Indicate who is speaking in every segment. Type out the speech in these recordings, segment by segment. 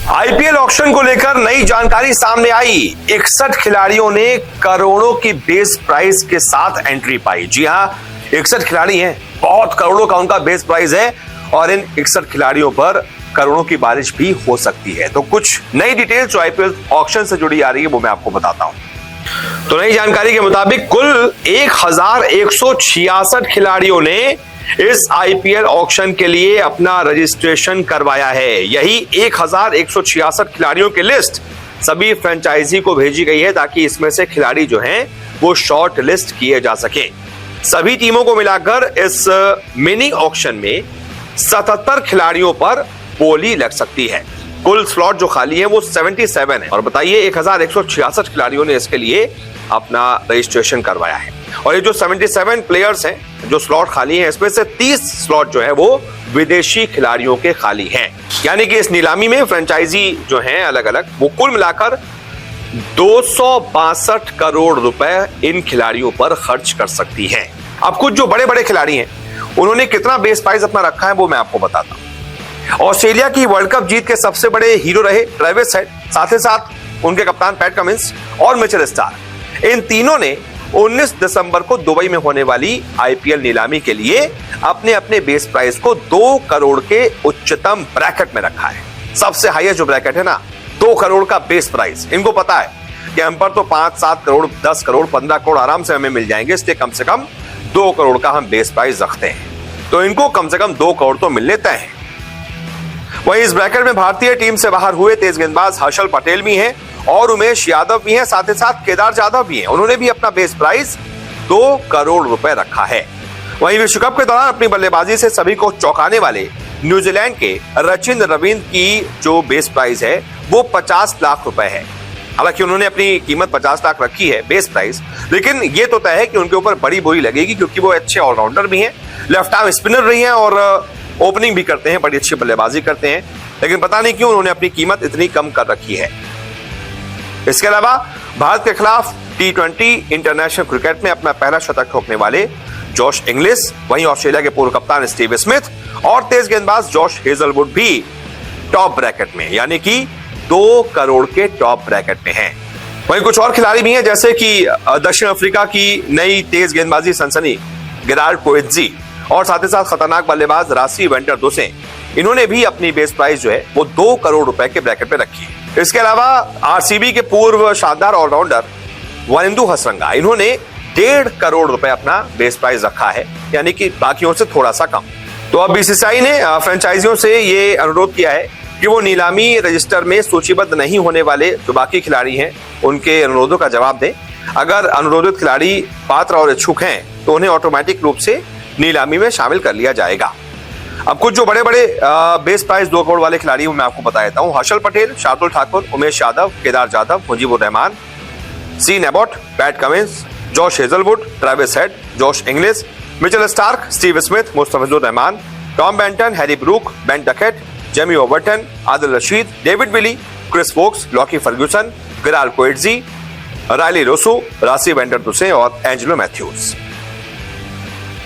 Speaker 1: IPL auction को लेकर नई जानकारी सामने आई। 61 खिलाड़ियों ने करोड़ों की बेस प्राइस के साथ एंट्री पाई। जी हां, 61 खिलाड़ी हैं, बहुत करोड़ों का उनका बेस प्राइस है और इन 61 खिलाड़ियों पर करोड़ों की बारिश भी हो सकती है। तो कुछ नई डिटेल जो आईपीएल ऑक्शन से जुड़ी आ रही है वो मैं आपको बताता हूं। तो नई जानकारी के मुताबिक कुल 1166 खिलाड़ियों ने इस आईपीएल ऑक्शन के लिए अपना रजिस्ट्रेशन करवाया है। यही 1166 खिलाड़ियों की लिस्ट सभी फ्रेंचाइजी को भेजी गई है ताकि इसमें से खिलाड़ी जो हैं वो शॉर्ट लिस्ट किए जा सके। सभी टीमों को मिलाकर इस मिनी ऑक्शन में 77 खिलाड़ियों पर बोली लग सकती है। कुल स्लॉट जो खाली है वो 77 है और बताइए 1166 खिलाड़ियों ने इसके लिए अपना रजिस्ट्रेशन करवाया है। और ये जो 77 प्लेयर्स हैं जो स्लॉट खाली हैं इसमें से 30 स्लॉट जो है वो विदेशी खिलाड़ियों के खाली हैं। यानी कि इस नीलामी में फ्रेंचाइजी जो हैं अलग अलग वो कुल मिलाकर 262 करोड़ रुपए इन खिलाड़ियों पर खर्च कर सकती हैं। अब कुछ जो बड़े बड़े खिलाड़ी हैं उन्होंने कितना बेस प्राइस अपना रखा है वो मैं आपको बताता हूं। ऑस्ट्रेलिया की वर्ल्ड कप जीत के सबसे बड़े हीरो रहे ट्रेविस हेड, साथ ही साथ उनके कप्तान पैट कमिंस और मिचेल स्टार्क, इन तीनों ने 19 दिसंबर को दुबई में होने वाली आईपीएल नीलामी के लिए अपने अपने बेस प्राइस को 2 करोड़ के उच्चतम ब्रैकेट में रखा है। सबसे हाईएस्ट जो ब्रैकेट है ना 2 करोड़ का बेस प्राइस। इनको पता है कि हम पर तो 5-7 करोड़ 10 करोड़ 15 करोड़ आराम से हमें मिल जाएंगे, इसलिए कम से कम 2 करोड़ का हम बेस प्राइस रखते हैं। तो इनको कम से कम 2 करोड़ तो मिल लेते हैं। वहीं इस ब्रैकेट में भारतीय टीम से बाहर हुए तेज गेंदबाज हर्षल पटेल भी हैं और उमेश यादव भी हैं, साथ ही साथ केदार जाधव भी हैं। उन्होंने भी अपना बेस प्राइस 2 करोड़ रुपए रखा है। वहीं विश्व कप के दौरान अपनी बल्लेबाजी से सभी को चौंकाने वाले न्यूजीलैंड के रचिन रविंद्र की जो बेस प्राइस है वो 50 लाख रुपए है। हालांकि उन्होंने अपनी कीमत 50 लाख रखी है बेस प्राइस, लेकिन ये तो तय है कि उनके ऊपर बड़ी बोली लगेगी क्योंकि वो अच्छे ऑलराउंडर भी हैं, लेफ्ट आर्म स्पिनर रही हैं और ओपनिंग भी करते हैं, बड़ी अच्छी बल्लेबाजी करते हैं। लेकिन पता नहीं क्यों उन्होंने अपनी कीमत इतनी कम कर रखी है। इसके अलावा भारत के खिलाफ T20 इंटरनेशनल क्रिकेट में अपना पहला शतक ठोकने वाले जॉश इंग्लिश, वहीं ऑस्ट्रेलिया के पूर्व कप्तान स्टीव स्मिथ और तेज गेंदबाज जॉश हेजलवुड भी टॉप ब्रैकेट में यानी कि 2 करोड़ के टॉप ब्रैकेट में हैं। वहीं कुछ और खिलाड़ी भी हैं जैसे कि दक्षिण अफ्रीका की नई तेज गेंदबाजी सनसनी गेराल्ड कोएट्जी और साथ ही साथ खतरनाक बल्लेबाज रासी वेंटर दुसे, इन्होंने भी अपनी बेस प्राइस जो है वो 2 करोड़ रुपए के ब्रैकेट में रखी है। इसके अलावा आरसीबी के पूर्व शानदार ऑलराउंडर वनिंदु हसरंगा, इन्होंने 1.5 करोड़ रुपए अपना बेस प्राइस रखा है, यानी कि बाकियों से थोड़ा सा कम। तो अब बीसीसीआई ने फ्रेंचाइजियों से ये अनुरोध किया है कि वो नीलामी रजिस्टर में सूचीबद्ध नहीं होने वाले जो बाकी खिलाड़ी हैं उनके अनुरोधों का जवाब दें। अगर अनुरोधित खिलाड़ी पात्र और इच्छुक हैं तो उन्हें ऑटोमेटिक रूप से नीलामी में शामिल कर लिया जाएगा। अब कुछ जो बड़े बड़े बेस प्राइस 2 करोड़ वाले खिलाड़ी मैं आपको बता देता हूं। Harshal Patel, Shardul Thakur, Umesh Yadav, Kedar Jadhav, Mujibur Rahman, Sean Abbott, Pat Cummins, Josh Hazlewood, Travis Head, Josh Inglis, Mitchell Starc, Steve Smith, Mustafizur Rahman, Tom Banton, Harry Brook, Ben Duckett, Jamie Overton, Adil Rashid, David Willey, Chris Woakes, Lockie Ferguson, Gerald Coetzee, Rilee Rossouw, Rassie van der Dussen और Angelo Mathews.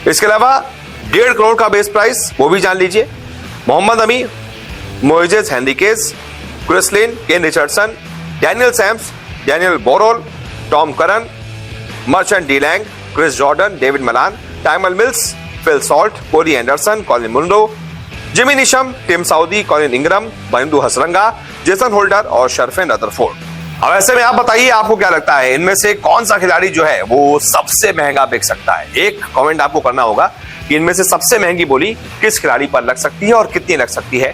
Speaker 1: इसके अलावा 1.5 करोड़ का base price वो भी जान लीजिए। Mohammad Amir, Moises Henriques, Chris Lynn, Kane Richardson, Daniel Sams, Daniel बोरोल, Tom Curran, Merchant de Lange, Chris Jordan, Dawid Malan, Tymal Mills, Phil Salt, Corey Anderson, Colin Munro, Jimmy Neesham, Tim Southee, Colin Ingram, Wanindu Hasaranga, Jason Holder और Sherfane Rutherford. अब ऐसे में आप बताइए आपको क्या लगता है इनमें से कौन सा खिलाड़ी जो है वो सबसे महंगा बिक सकता है। एक कमेंट आपको करना होगा कि इनमें से सबसे महंगी बोली किस खिलाड़ी पर लग सकती है और कितनी लग सकती है।